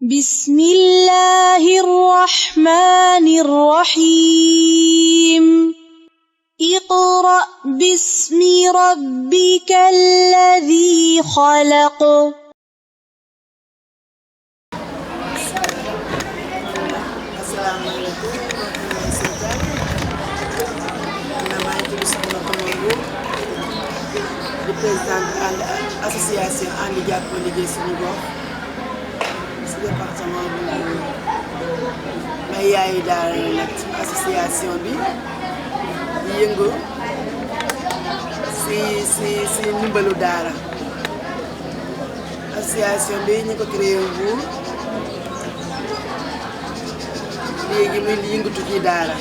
بسم الله الرحمن الرحيم اقرأ باسم ربك الذي خلق di présidente association ànd jàppoo liggéey suñu gox si département bu may yaayu daara nag association bi di yëngu si ndimbalu daara. Association bi ñu ko créé Mbour léegi muy yëngatu ci daara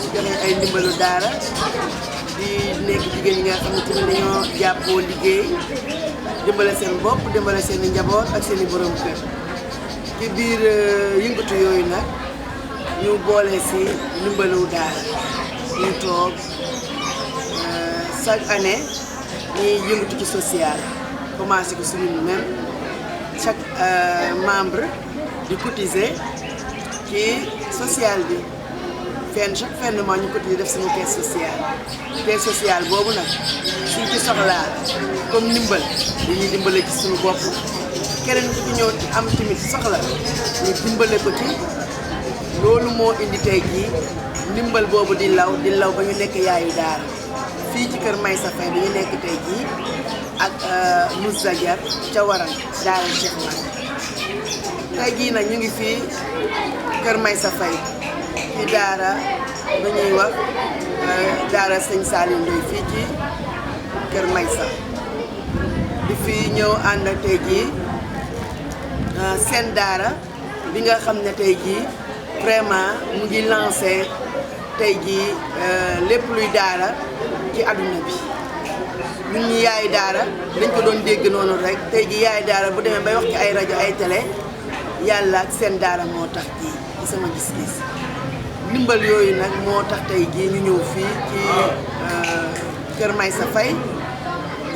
ci joxe ay ndimbalu daara di nekk jigéen ñi nga xam ne tamit dañoo jàppoo liggéey dimbale seen bopp dimbale seen i njaboot ak seen i borom kër. ci biir yëngatu yooyu nag ñu boole si ndimbalu daara ñu toog chaque année ñuy yëngatu ci social commencé ko suñu même chaque membre di cotiser ci social bi. chaque fin de mois ñu cotiser def suñu caisse sociale boobu nag suñ ci soxlaa comme ndimbal dañuy dimbale ci suñu bopp keneen ku ci ñëw am tamit soxla ñu dimbale ko ci loolu moo indi tey jii ndimbal boobu di law ba ñu nekk yaayu daara fii ci kër Maysa Faye bi ñu nekk tey jii ak Moussa Diar ca Waran daara Cheikh Mane tey jii nag ñu ngi fii kër Maysa Faye ci daara ba ñuy wax daara sëñ Saliou Ndoye fii ci kër Maysa di fi ñëw ànd ak tey jii seen daara bi nga xam ne tey jii vraiment mu ngi lancé tey jii lépp luy daara ci àdduna bi ñun ñi yaay daara dañ ko doon dégg noonu rek tey jii yaay daara bu demee bay wax ci ay rajo ay télé yàlla ak seen daara moo tax ci sama gis-gis. ndimbal yooyu nag moo tax tey jii ñu ñëw fii ci kër Maysa Faye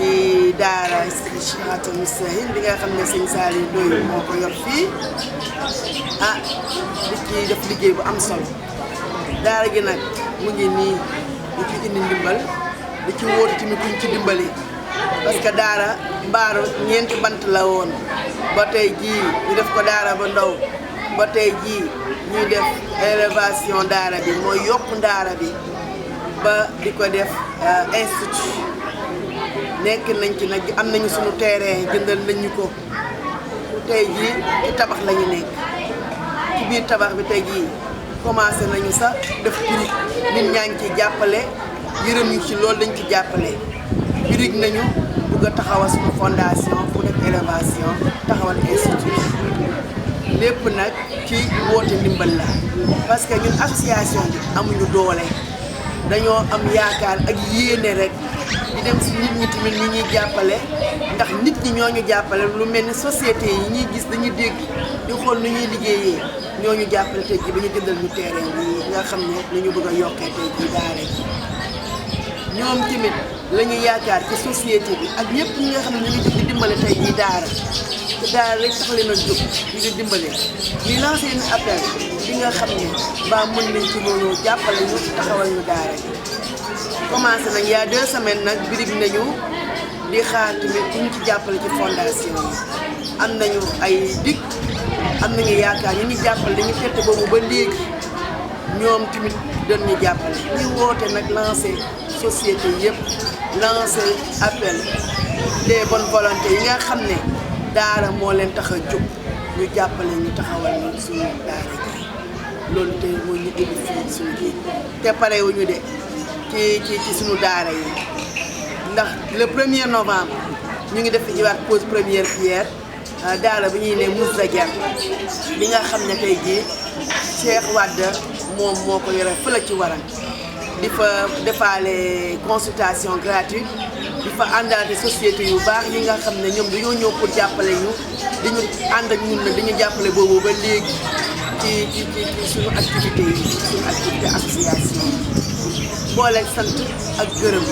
di daara Istikhamatul Muslimin bi nga xam ne sëñ Saliou Ndoye moo ko yor fii di ci def liggéey bu am solo daara gi nag mu ngi nii di ci indi ndimbal di ci wóotu tamit kuñ ci dimbali parce que daara mbaaru ñeenti bant la woon ba tey jii ñu def ko daara ba ndaw ba tey jii ñuy def élévation daara bi mooy yokku daara bi ba di ko def institut nekk nañ ci nag am nañu suñu terrain jëndal nañ ñu ko tey jii ci tabax la ñu nekk ci biir tabax bi tey jii commencé nañu sax def birig nit ñaa ngi ciy jàppale yërëm ñu ci loolu dañ ci jàppale birig nañu bugg a taxawal suñu fondation pour def élévation taxawal institut lépp nag ci woote ndimbal la parce que ñun association bi amuñu doole dañoo am yaakaar ak yéene rek di dem si nit ñi tamit ñu ñuy jàppale ndax nit ñi ñoo ñu jàppale lu mel ni société yi ñuy gis dañuy dégg di xool nu ñuy liggéeyee ñoo ñu jàppale tey jii ba ñu jëndal ñu terrain bi nga xam ne la ñu bëgg a yokkee tey jii daara ji ñoom tamit la ñu yaakaar ci société bi ak ñëpp ñi nga xam ne ñu ngi jóg di dimbale tey jii daara te daara rek tax leen a jóg ñu di dimbale ñu lancé une appel bi nga xam ne mbaa mën nañ ci loolu jàppale ñu taxawal ñu daara ji commencé nañ yaa 2 semaines nag birig nañu di xaar tamit ku ñu ci jàppale ci fondation yi am nañu ay dig am nañu yaakaar ñu jàppale dañu fette boobu ba léegi ñoom tamit doon ñu jàppale ñu woote nag lancé société yëpp lancé appel des bonnes volontés yi nga xam ne daara moo leen tax a jóg ñu jàppale ñu taxawal ñu suñu daara ji loolu te mooy ñu indi fii suñu kii te parewuñu de ci suñu daara yi ndax le 1er novembre ñu ngi def ci waat pose première pierre daara bi ñuy ne Moussa Diar bi nga xam ne tey jii Cheikh Wade moom moo ko yore fële ci Waran di fa defaale consultation gratuite di fa àndaate société yu baax yi nga xam ne ñoom dañoo ñëw pour jàppale ñu dañu ànd ak ñun ne dañu jàppale boobu ba léegi ci suñu activité yi suñu activité association boole sant ak gërëm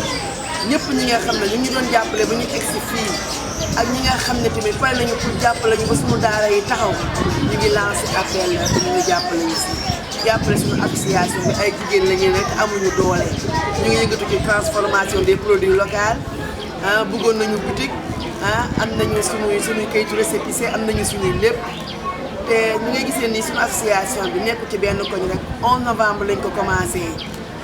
ñëpp ñi nga xam ne ñu ngi doon jàppale ba ñu egsi fii ak ñi nga xam ne tamit pare nañu pour jàppale ñu ba suñu daara yi taxaw ñu ngi lancé appel ñu ngi jàppale ñu si jàppale suñu association bi ay jigéen la ñu nekk amuñu doole ñu ngi yëngatu ci transformation des produits locaux bëggoon nañu boutique am nañu suñuy kayitu récépissé am nañu suñuy lépp te ñu ngay gisee nii suñu association bi nekk ci benn koñ rek 11 novembre lañ ko commencé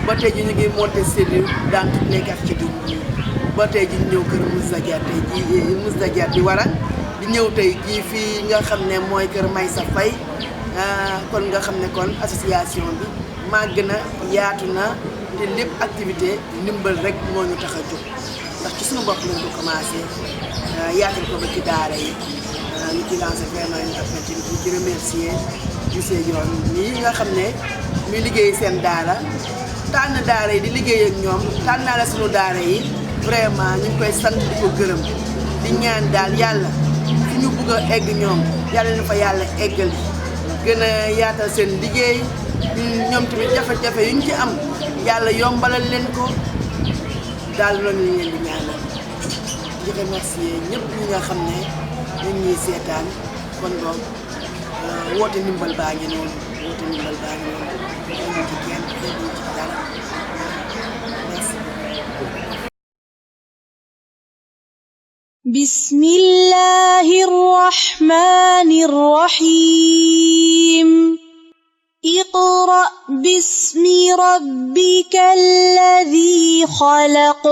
ba tey ji ñu ngi monté cellule dans tous les quartiers du ba tey ji ñu ñëw kër Moussa Diaté ji Moussa Diaté Waran di ñëw tey jii fii nga xam ne mooy kër Maysa Faye kon nga xam ne kon association bi màgg na yaatu na te lépp activité ndimbal rek moo ñu tax a jóg ndax ci suñu bopp lañ ko commencé yaatal ko ba ci daara yi ñu ci lancé vraiment une appétit ñu ci remercier monsieur Dior nii nga xam ne muy liggéey seen daara tànn daara yi di liggéey ak ñoom tànnaale suñu daara yi vraiment ñu ngi koy sant di ko gërëm di ñaan daal yàlla fi ñu bëgg a egg ñoom yàlla na fa yàlla eggal gën a yaatal seen liggéey ñoom tamit jafe-jafe yu ñu ci am yàlla yombalal leen ko daal loolu lañ leen di ñaanal di remercier ñëpp ñi nga xam ne ñun ñuy seetaan kon boog woote ndimbal baa ngi noonu woote ndimbal baa ngi noonu ñu ci kenn ñu ci dara merci. بسم الله الرحمن الرحيم اقرأ باسم ربك الذي خلق